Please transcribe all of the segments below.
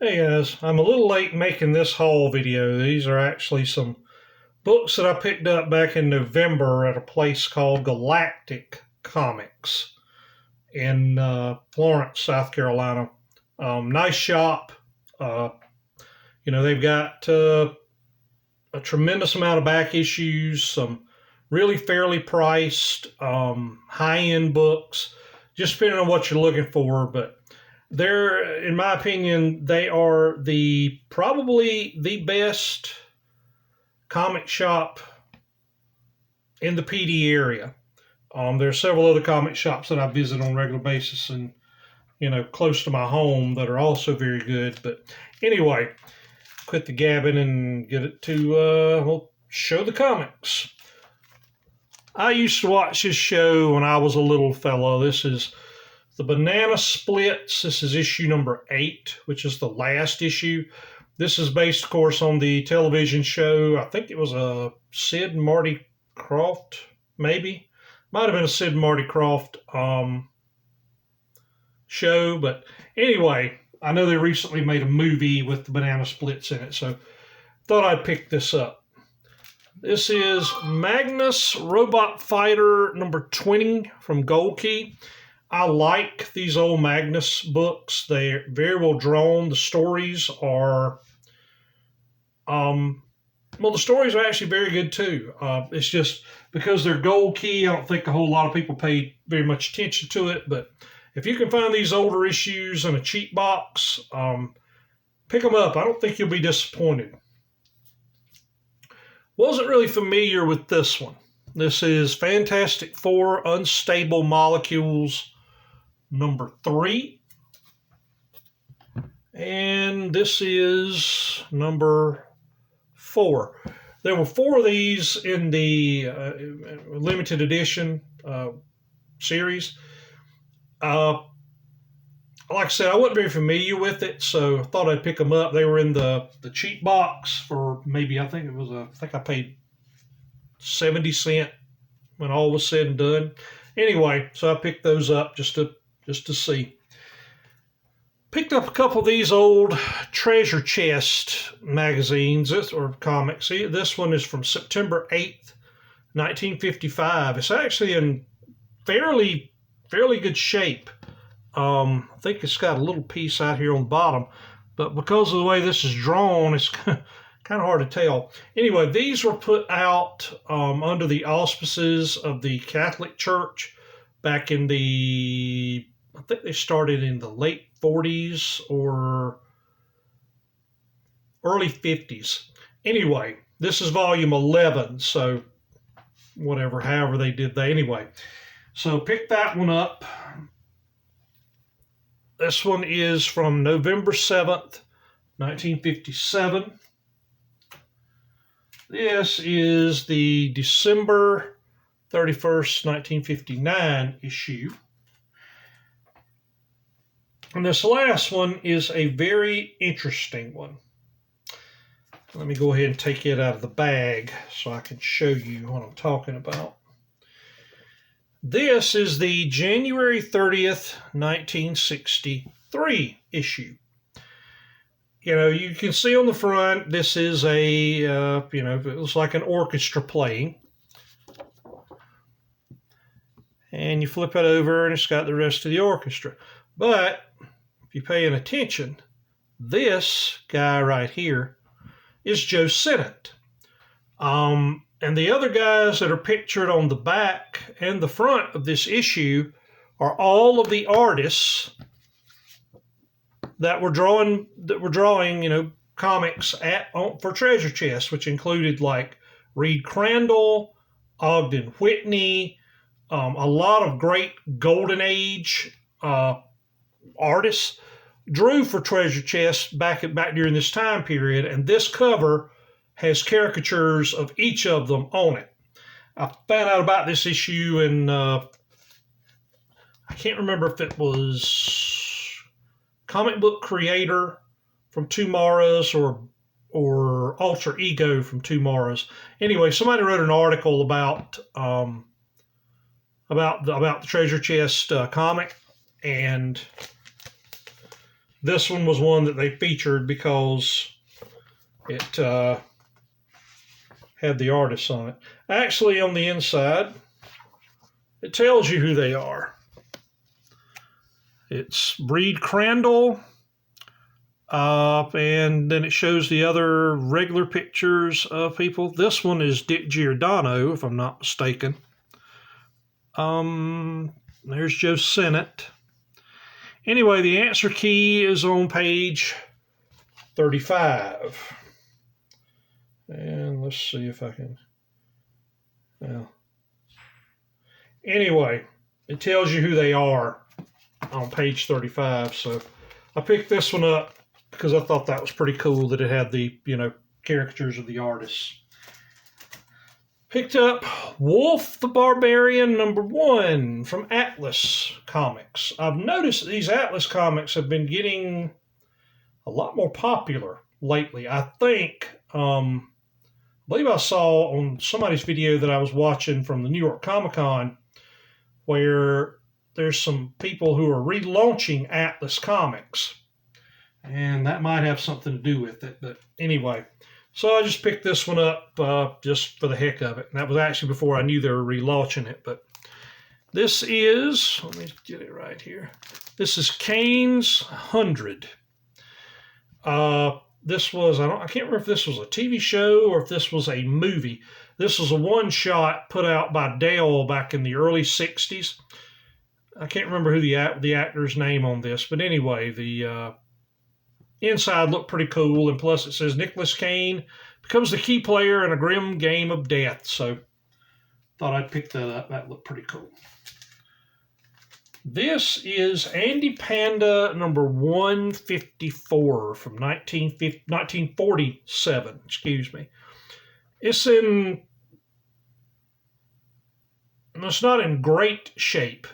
Hey guys, I'm a little late making this haul video. These are actually some books that I picked up back in November at a place called Galactic Comics in Florence, South Carolina. Nice shop. Uh, they've got a tremendous amount of back issues, some really fairly priced, high end books, just depending on what you're looking for. But in my opinion, they are the probably the best comic shop in the PD area. There are several other comic shops that I visit on a regular basis and close to my home that are also very good. But anyway, quit the gabbing and get it to show the comics. I used to watch this show when I was a little fellow. This is the Banana Splits. This is issue number 8, which is the last issue. This is based, of course, on the television show. I think it was a Sid and Marty Krofft, maybe. Might have been a Sid and Marty Krofft show. But anyway, I know they recently made a movie with the Banana Splits in it, so thought I'd pick this up. This is Magnus Robot Fighter number 20 from Gold Key. I like these old Magnus books. They're very well drawn. The stories are, the stories are actually very good too. It's just because they're Gold Key, I don't think a whole lot of people pay very much attention to it. But if you can find these older issues in a cheap box, pick them up. I don't think you'll be disappointed. Wasn't really familiar with this one. This is Fantastic Four Unstable Molecules number 3. And this is number 4. There were 4 of these in the limited edition series. Like I said, I wasn't very familiar with it, so I thought I'd pick them up. They were in the cheap box for maybe, I think I paid 70 cents when all was said and done. Anyway, so I picked those up just to see. Picked up a couple of these old Treasure Chest magazines or comics. See, this one is from September 8th, 1955. It's actually in fairly good shape. I think it's got a little piece out here on the bottom, but because of the way this is drawn, it's kind of hard to tell. Anyway, these were put out under the auspices of the Catholic Church back in I think they started in the late 40s or early 50s. Anyway, this is volume 11, so however they did that. Anyway, so pick that one up. This one is from November 7th, 1957. This is the December 31st, 1959 issue. And this last one is a very interesting one. Let me go ahead and take it out of the bag so I can show you what I'm talking about. This is the January 30th, 1963 issue. You can see on the front, this is it looks like an orchestra playing. And you flip it over and it's got the rest of the orchestra. But if you're paying attention, this guy right here is Joe Sinnott. And the other guys that are pictured on the back and the front of this issue are all of the artists that were drawing comics for Treasure Chest, which included like Reed Crandall, Ogden Whitney, a lot of great Golden Age artists drew for Treasure Chest back during this time period, and this cover has caricatures of each of them on it. I found out about this issue, and I can't remember if it was Comic Book Creator from Tomorrow's or Alter Ego from Tomorrow's. Anyway, somebody wrote an article about the Treasure Chest comic, and this one was one that they featured because it had the artists on it. Actually, on the inside, it tells you who they are. It's Breed Crandall, and then it shows the other regular pictures of people. This one is Dick Giordano, if I'm not mistaken. There's Joe Sennett. Anyway, the answer key is on page 35. And let's see if I can... Well, anyway, it tells you who they are on page 35. So I picked this one up because I thought that was pretty cool that it had the, caricatures of the artists. Picked up Wolf the Barbarian #1 from Atlas Comics. I've noticed these Atlas comics have been getting a lot more popular lately. I think, I believe I saw on somebody's video that I was watching from the New York Comic Con where there's some people who are relaunching Atlas Comics. And that might have something to do with it. But anyway, so I just picked this one up just for the heck of it. And that was actually before I knew they were relaunching it. But this is, let me get it right here. This is Kane's 100. This was, I can't remember if this was a TV show or if this was a movie. This was a one-shot put out by Dell back in the early 60s. I can't remember who the actor's name on this, but anyway, the inside looked pretty cool, and plus it says Nicholas Kane becomes the key player in a grim game of death. So thought I'd pick that up. That looked pretty cool. This is Andy Panda #154 from 1947. Excuse me. It's not in great shape,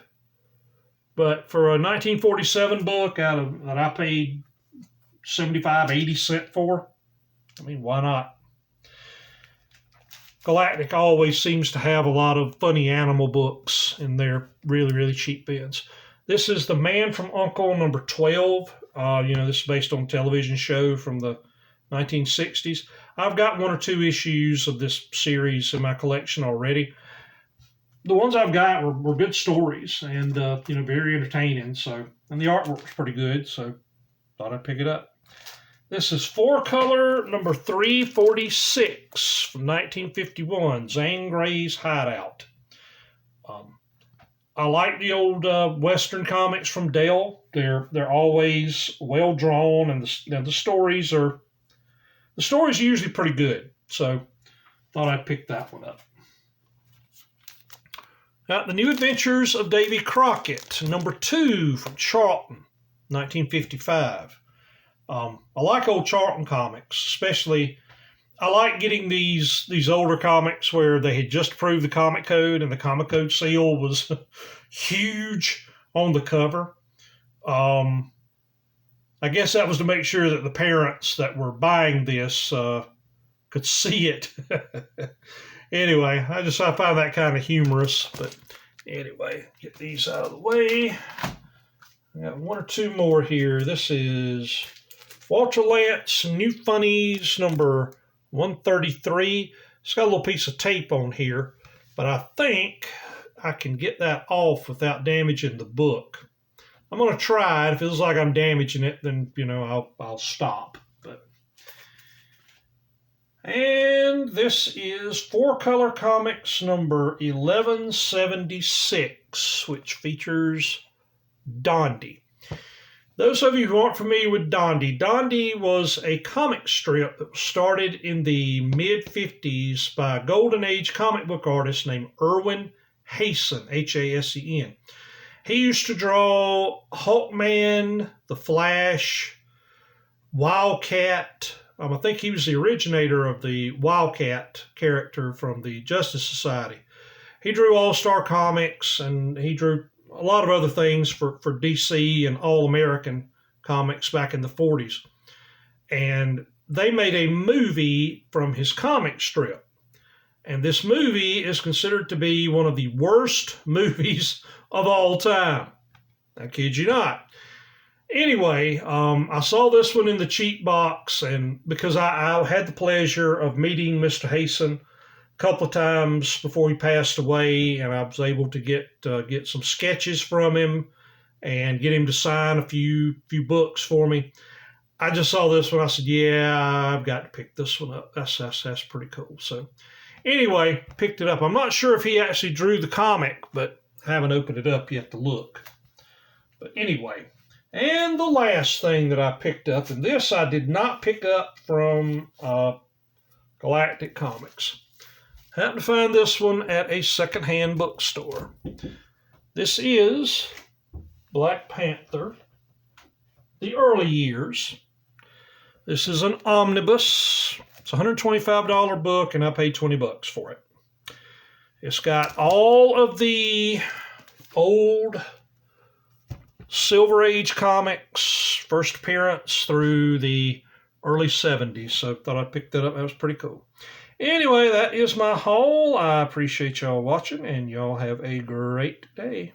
but for a 1947 book that I paid 75-80 cents for, I mean, why not? Galactic always seems to have a lot of funny animal books in their really, really cheap bins. This is The Man from U.N.C.L.E. #12. This is based on a television show from the 1960s. I've got 1 or 2 issues of this series in my collection already. The ones I've got were good stories and, very entertaining. So, and the artwork was pretty good, so thought I'd pick it up. This is 4-color #346 from 1951, Zane Grey's Hideout. I like the old Western comics from Dell. They're always well drawn, and the stories are usually pretty good. So thought I'd pick that one up. Now, The New Adventures of Davy Crockett, #2 from Charlton, 1955. I like old Charlton comics, especially. I like getting these older comics where they had just approved the comic code and the comic code seal was huge on the cover. I guess that was to make sure that the parents that were buying this could see it. Anyway, I find that kind of humorous. But anyway, get these out of the way. I got 1 or 2 more here. This is Walter Lantz New Funnies #133. It's got a little piece of tape on here, but I think I can get that off without damaging the book. I'm going to try it. If it feels like I'm damaging it, then, I'll stop. And this is 4-color comics #1176, which features Dondi. Those of you who aren't familiar with Dondi, Dondi was a comic strip that was started in the mid-50s by a Golden Age comic book artist named Irwin Hasen, Hasen. He used to draw Hawkman, The Flash, Wildcat. I think he was the originator of the Wildcat character from the Justice Society. He drew All-Star Comics, and he drew a lot of other things for DC and All-American Comics back in the 40s. And they made a movie from his comic strip. And this movie is considered to be one of the worst movies of all time. I kid you not. Anyway, I saw this one in the cheat box, and because I had the pleasure of meeting Mr. Hayson a couple of times before he passed away, and I was able to get some sketches from him and get him to sign a few books for me. I just saw this one. I said, "Yeah, I've got to pick this one up. That's pretty cool." So, anyway, picked it up. I'm not sure if he actually drew the comic, but I haven't opened it up yet to look. But anyway, and the last thing that I picked up, and this I did not pick up from Galactic Comics. Happened to find this one at a secondhand bookstore. This is Black Panther, the early years. This is an omnibus. It's a $125 book, and I paid $20 for it. It's got all of the old Silver Age comics, first appearance through the early 70s. So I thought I'd pick that up. That was pretty cool. Anyway, that is my haul. I appreciate y'all watching, and y'all have a great day.